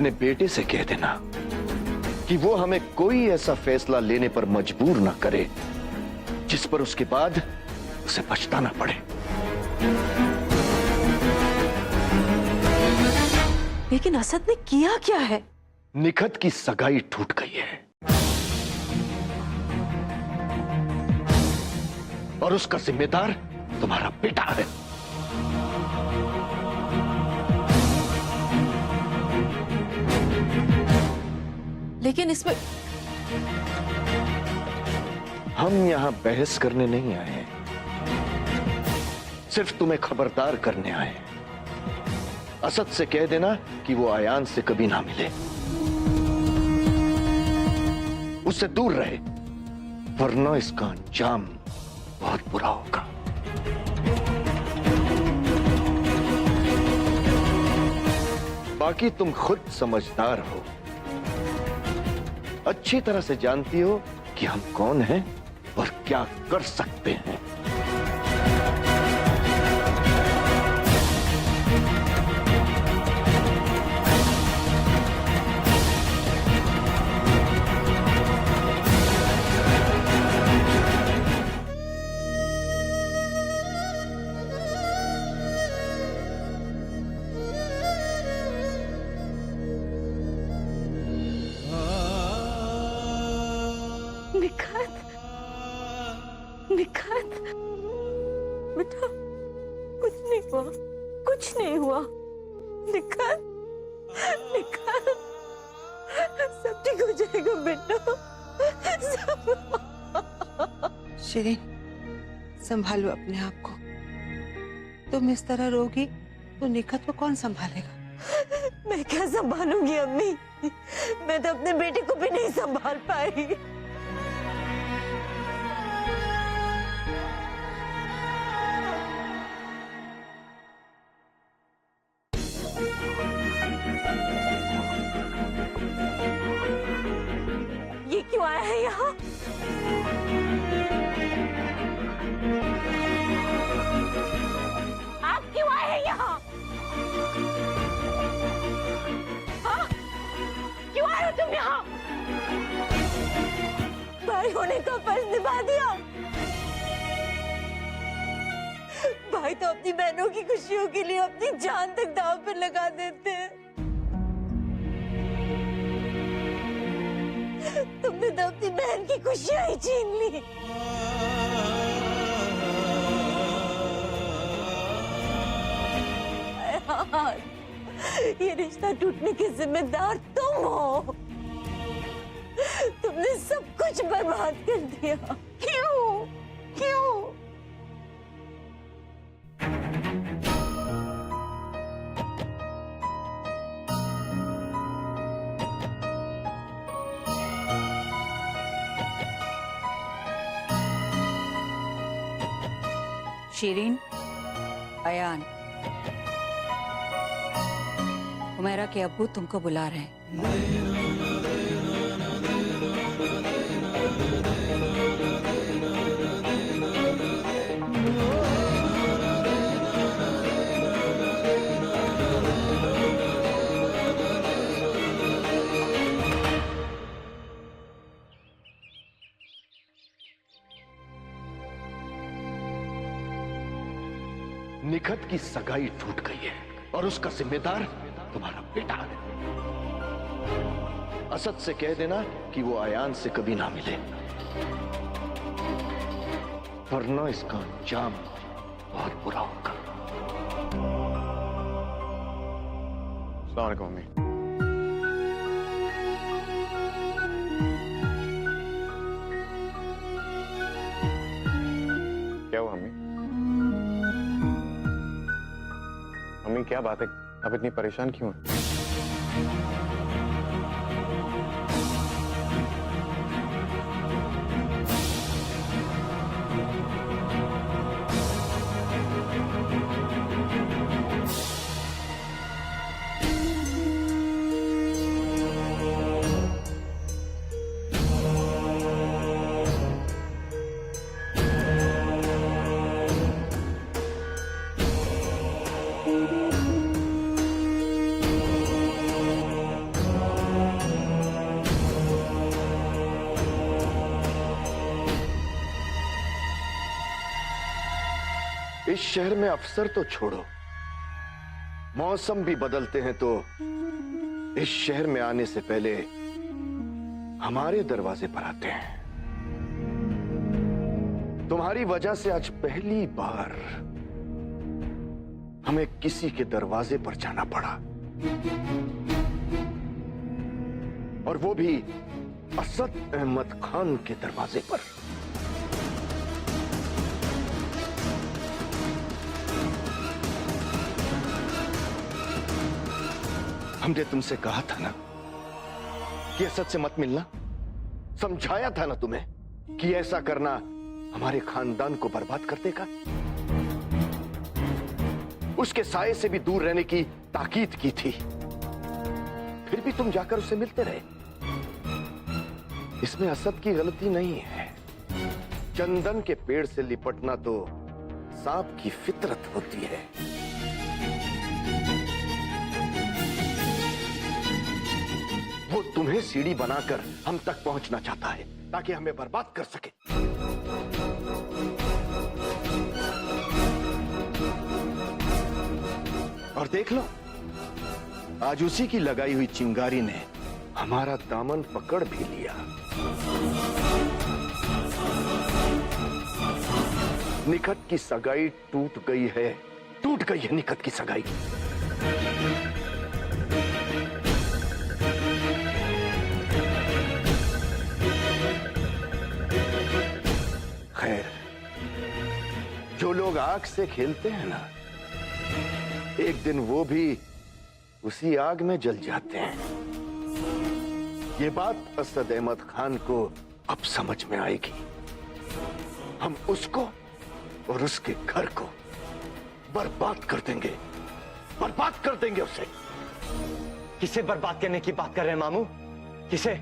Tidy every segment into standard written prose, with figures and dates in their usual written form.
अपने बेटे से कह देना कि वो हमें कोई ऐसा फैसला लेने पर मजबूर ना करे जिस पर उसके बाद उसे पछताना पड़े। लेकिन असद ने किया क्या है? निखत की सगाई टूट गई है और उसका जिम्मेदार तुम्हारा बेटा है। लेकिन इसमें हम यहां बहस करने नहीं आए हैं, सिर्फ तुम्हें खबरदार करने आए हैं। असद से कह देना कि वो आयान से कभी ना मिले, उससे दूर रहे, वरना इसका अंजाम बहुत बुरा होगा। बाकी तुम खुद समझदार हो, अच्छी तरह से जानती हो कि हम कौन हैं और क्या कर सकते हैं। निखत, निखत, बेटा कुछ नहीं हुआ, कुछ नहीं हुआ। निखत, निखत, सब ठीक हो जाएगा बेटा। शिरीन, संभालो अपने आप को। तुम इस तरह रोगी तो निखत को कौन संभालेगा? मैं क्या संभालूंगी अम्मी? मैं तो अपने बेटे को भी नहीं संभाल पाई। ये क्यों आया है यहाँ? आप क्यों आए हैं यहाँ? हाँ? क्यों आए हो तुम यहाँ? भाई होने का फर्ज निभा दिया। भाई तो अपनी बहनों की खुशियों के लिए अपनी जान तक दांव पे लगा देते हैं। तुमने तो अपनी बहन की खुशियां ही छीन ली। ये रिश्ता टूटने के जिम्मेदार तुम हो। तुमने सब कुछ बर्बाद कर दिया। क्यों? क्यों? शिरीन, अयान, उमेरा के अब्बू तुमको बुला रहे हैं। निखत की सगाई टूट गई है और उसका जिम्मेदार तुम्हारा बेटा है। असद से कह देना कि वो आयान से कभी ना मिले, वरना इसका अंजाम बहुत बुरा होगा। अस्सलाम वालेकुम मम्मी। क्या हुआ मम्मी? मम्मी क्या बात है, आप इतनी परेशान क्यों हैं? इस शहर में अफसर तो छोड़ो, मौसम भी बदलते हैं तो इस शहर में आने से पहले हमारे दरवाजे पर आते हैं। तुम्हारी वजह से आज पहली बार हमें किसी के दरवाजे पर जाना पड़ा, और वो भी असद अहमद खान के दरवाजे पर। हमने तुमसे कहा था ना कि असद से मत मिलना, समझाया था ना तुम्हें कि ऐसा करना हमारे खानदान को बर्बाद कर देगा। उसके साये से भी दूर रहने की ताकीद की थी, फिर भी तुम जाकर उससे मिलते रहे। इसमें असद की गलती नहीं है। चंदन के पेड़ से लिपटना तो सांप की फितरत होती है। वो तुम्हें सीढ़ी बनाकर हम तक पहुंचना चाहता है ताकि हमें बर्बाद कर सके। और देख लो, आज उसी की लगाई हुई चिंगारी ने हमारा दामन पकड़ भी लिया। निखत की सगाई टूट गई है, टूट गई है निखत की सगाई। खैर, जो लोग आग से खेलते हैं ना, एक दिन वो भी उसी आग में जल जाते हैं। ये बात असद अहमद खान को अब समझ में आएगी। हम उसको और उसके घर को बर्बाद कर देंगे, बर्बाद कर देंगे उसे। किसे बर्बाद करने की बात कर रहे हैं मामू? किसे?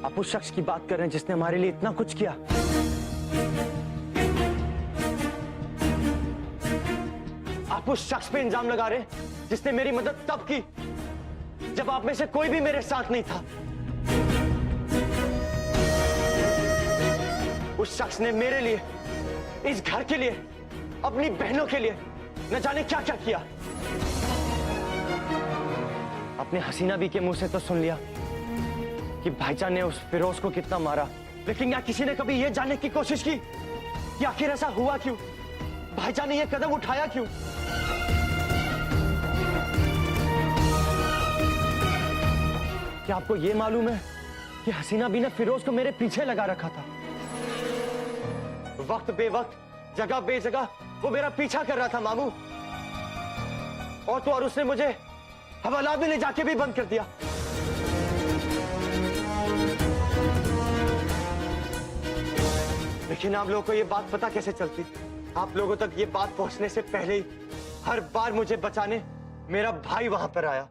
आप उस शख्स की बात कर रहे हैं जिसने हमारे लिए इतना कुछ किया। आप उस शख्स पे इल्जाम लगा रहे हैं जिसने मेरी मदद तब की जब आप में से कोई भी मेरे साथ नहीं था। उस शख्स ने मेरे लिए, इस घर के लिए, अपनी बहनों के लिए न जाने क्या क्या किया। अपने हसीना भी के मुंह से तो सुन लिया कि भाईजान ने उस फिरोज को कितना मारा, लेकिन क्या किसी ने कभी यह जानने की कोशिश की कि आखिर ऐसा हुआ क्यों? भाईजान ने यह कदम उठाया क्यों? क्या आपको यह मालूम है कि हसीना भी ने फिरोज को मेरे पीछे लगा रखा था? वक्त बेवक्त, जगह बेजगह वो मेरा पीछा कर रहा था मामू। और तो और उसने मुझे हवाला में ले जाके भी बंद कर दिया। लेकिन आप लोगों को ये बात पता कैसे चलती? आप लोगों तक ये बात पहुंचने से पहले ही हर बार मुझे बचाने मेरा भाई वहां पर आया।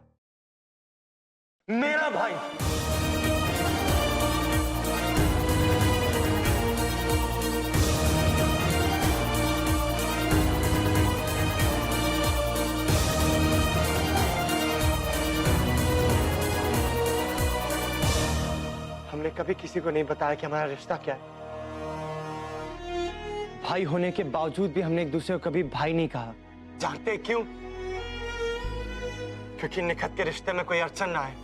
मेरा भाई। हमने कभी किसी को नहीं बताया कि हमारा रिश्ता क्या है। भाई होने के बावजूद भी हमने एक दूसरे को कभी भाई नहीं कहा। जानते क्यों? क्योंकि निखत के रिश्ते में कोई अड़चन ना आए।